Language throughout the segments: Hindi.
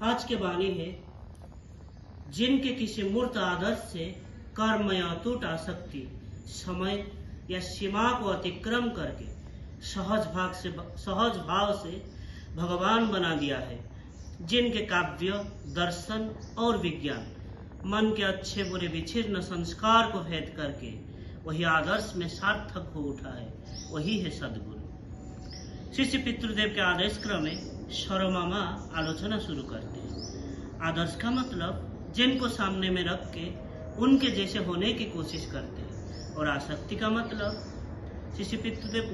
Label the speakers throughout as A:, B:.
A: आज के वाणी है, जिनके किसी मूर्त आदर्श से कर्म या अटूट आसक्ति समय या सीमा को अतिक्रम करके सहज भाव से भगवान बना दिया है, जिनके काव्य, दर्शन और विज्ञान मन के अच्छे बुरे विच्छिन्न संस्कार को भेद करके वही आदर्श में सार्थक हो उठा है, वही है सद्गुरु। शिष्य पितृदेव के आदेश क्रम में सर्वमामा आलोचना शुरू करते हैं। आदर्श का मतलब जिनको सामने में रख के उनके जैसे होने की कोशिश करते हैं, और आसक्ति का मतलब शिष्य पितृदेव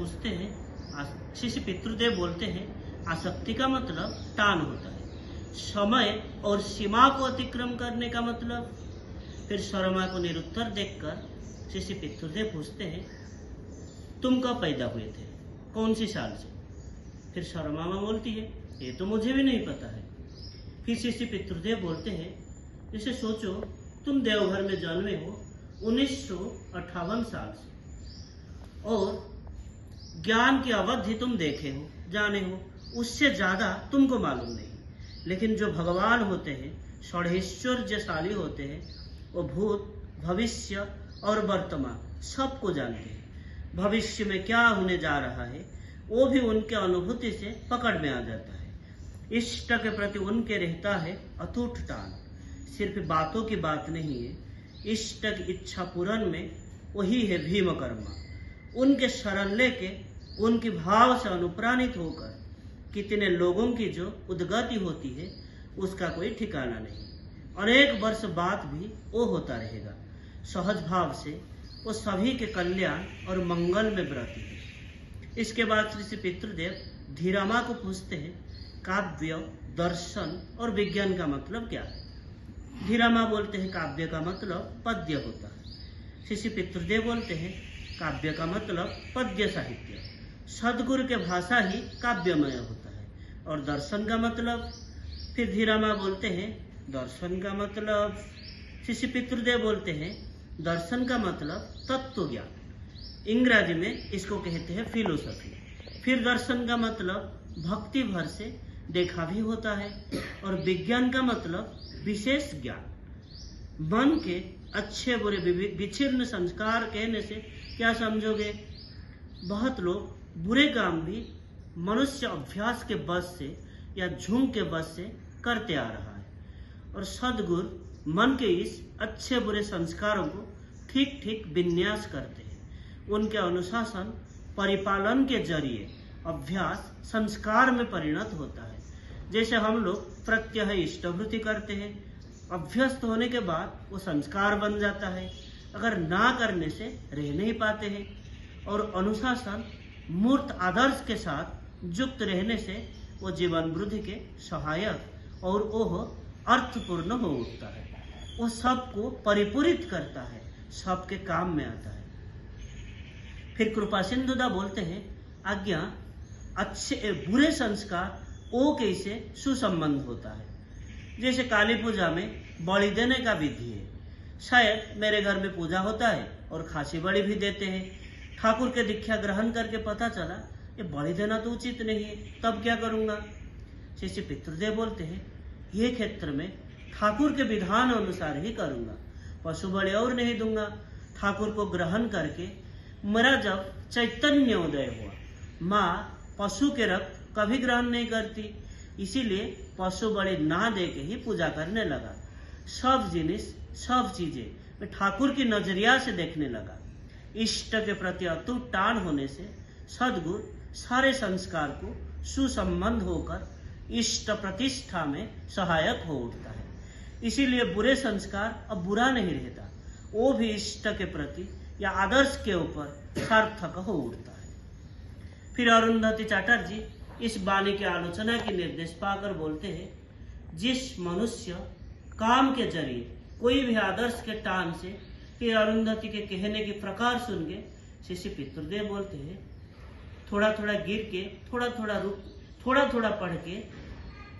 A: बोलते हैं आसक्ति का मतलब टान होता है। समय और सीमा को अतिक्रम करने का मतलब। फिर सर्वमा को निरुत्तर देखकर शिष्य पितृदेव पूछते हैं, तुम कब पैदा हुए थे, कौन सी साल से? फिर सर्वमामा बोलती है, ये तो मुझे भी नहीं पता है। फिर शिष्य पितृदेव बोलते हैं, जैसे सोचो तुम देवघर में जन्मे हो 1958 साल से, और ज्ञान की अवधि तुम देखे हो, जाने हो, उससे ज्यादा तुमको मालूम नहीं। लेकिन जो भगवान होते हैं, षढ़ैश्वर्यशाली होते हैं, वो भूत, भविष्य और वर्तमान सबको जानते हैं। भविष्य में क्या होने जा रहा है वो भी उनके अनुभूति से पकड़ में आ जाता है। इष्ट के प्रति उनके रहता है अटूट टान। सिर्फ बातों की बात नहीं है, इष्ट की इच्छा पूर्ण में वही है भीमकर्मा। उनके शरण लेके उनकी भाव से अनुप्राणित होकर कितने लोगों की जो उद्गति होती है उसका कोई ठिकाना नहीं। अनेक वर्ष बाद भी वो होता रहेगा। सहज भाव से वो सभी के कल्याण और मंगल में व्रती है। इसके बाद श्री पितृदेव धीरामा को पूछते हैं, काव्य, दर्शन और विज्ञान का मतलब क्या है? धीरामा बोलते हैं काव्य का मतलब पद्य होता है। शिष्य पितृदेव बोलते हैं काव्य का मतलब पद्य साहित्य। सद्गुरु के भाषा ही काव्यमय होता है। और दर्शन का मतलब, फिर धीरामा बोलते हैं दर्शन का मतलब, शिष्य पितृदेव बोलते हैं दर्शन का मतलब तत्व ज्ञान। इंग्रजी में इसको कहते हैं फिलोसफी। फिर दर्शन का मतलब भक्ति भर से देखा भी होता है। और विज्ञान का मतलब विशेष ज्ञान। मन के अच्छे बुरे विच्छिन्न संस्कार कहने से क्या समझोगे? बहुत लोग बुरे काम भी मनुष्य अभ्यास के बस से या झुंग के बस से करते आ रहा है। और सद्गुरु मन के इस अच्छे बुरे संस्कारों को ठीक ठीक विन्यास करते हैं। उनके अनुशासन परिपालन के जरिए अभ्यास संस्कार में परिणत होता है। जैसे हम लोग प्रत्यह इष्टवृत्ति करते हैं, अभ्यस्त होने के बाद वो संस्कार बन जाता है, अगर ना करने से रह नहीं पाते हैं। और अनुशासन मूर्त आदर्श के साथ युक्त रहने से वो जीवन वृद्धि के सहायक और वह अर्थपूर्ण हो उठता है। वो सबको परिपूरित करता है, सबके काम में आता है। फिर कृपा सिंधुदा बोलते हैं, आज्ञा अच्छे बुरे संस्कार ओ कैसे सुसंबंध होता है। जैसे काली पूजा में बलि देने का विधि है। शायद मेरे घर में पूजा होता है और खासी बलि भी देते हैं। ठाकुर के दीक्षा ग्रहण करके पता चला ये बलि देना तो उचित नहीं है, तब क्या करूंगा? शिष्य पितृदेव बोलते हैं, ये क्षेत्र में ठाकुर के विधान अनुसार ही करूंगा, पशु बलि और नहीं दूंगा। ठाकुर को ग्रहण करके मेरा जब चैतन्य उदय हुआ, माँ पशु के रक्त कभी ग्रहण नहीं करती, इसीलिए पशु बलि ना दे के ही पूजा करने लगा। सब जिनिस, सब चीजें मैं ठाकुर की नजरिया से देखने लगा। इष्ट के प्रति अटूट टान होने से सद्गुरु सारे संस्कार को सुसंबंध होकर इष्ट प्रतिष्ठा में सहायक हो उठता है। इसीलिए बुरे संस्कार अब बुरा नहीं रहता, वो भी इष्ट के प्रति या आदर्श के ऊपर सार्थक हो उठता है। फिर अरुंधति चटर्जी इस वाणी की आलोचना के निर्देश पाकर बोलते हैं, जिस मनुष्य काम के जरिए कोई भी आदर्श के टान से, फिर अरुंधति के कहने के प्रकार सुन के शिष्य पितृदेव बोलते हैं, थोड़ा थोड़ा गिर के, थोड़ा थोड़ा रुक, थोड़ा थोड़ा पढ़ के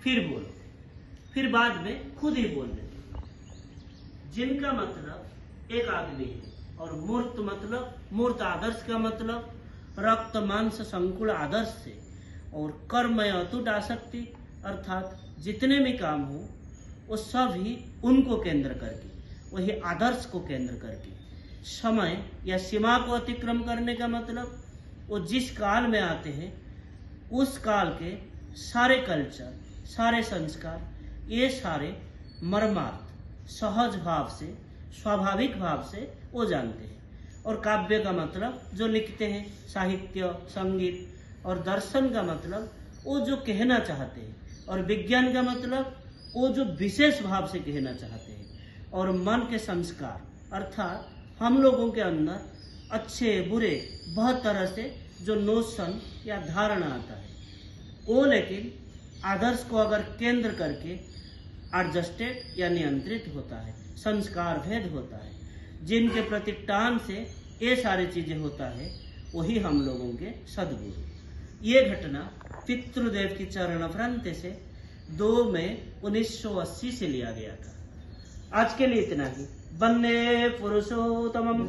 A: फिर बोलो, फिर बाद में खुद ही बोल देते। जिनका मतलब एक आदमी है, और मूर्त मतलब मूर्त आदर्श का मतलब रक्त मांस संकुल आदर्श से, और कर्म अटूट आसक्ति अर्थात जितने भी काम हो वो सब ही उनको केंद्र करके, वही आदर्श को केंद्र करके। समय या सीमा को अतिक्रम करने का मतलब वो जिस काल में आते हैं उस काल के सारे कल्चर, सारे संस्कार, ये सारे मर्मार्थ सहज भाव से, स्वाभाविक भाव से वो जानते हैं। और काव्य का मतलब जो लिखते हैं, साहित्य, संगीत और दर्शन का मतलब वो जो कहना चाहते हैं, और विज्ञान का मतलब वो जो विशेष भाव से कहना चाहते हैं। और मन के संस्कार अर्थात हम लोगों के अंदर अच्छे बुरे बहुत तरह से जो नोशन या धारणा आता है वो, लेकिन आदर्श को अगर केंद्र करके एडजस्टेड या नियंत्रित होता है, संस्कार भेद होता है, जिनके प्रति टान से ये सारी चीजें होता है, वही हम लोगों के सद्गुरु। ये घटना पितृदेव की चरण फ्रंते से 2 मई 1980 से लिया गया था। आज के लिए इतना ही। वंदे पुरुषोत्तमम्।